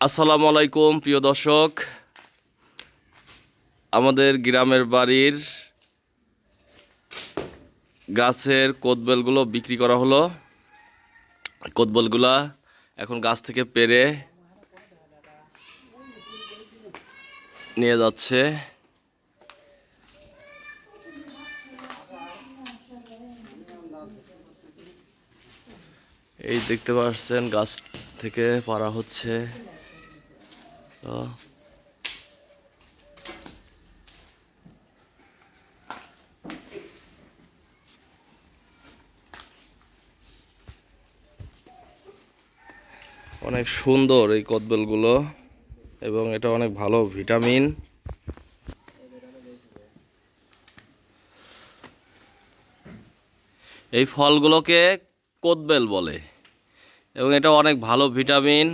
আসসালামু আলাইকুম প্রিয় দর্শক, আমাদের গ্রামের বাড়ির গাছের কোদবেলগুলো বিক্রি করা হলো। কোদবেলগুলা এখন গাছ থেকে পেড়ে নিয়ে যাচ্ছে। এই দেখতে পাচ্ছেন গাছ থেকে পাড়া হচ্ছে। অনেক সুন্দর এই কদবেলগুলো এবং এটা অনেক ভালো ভিটামিন। এই ফলগুলোকে কোদবেল বলে এবং এটা অনেক ভালো ভিটামিন।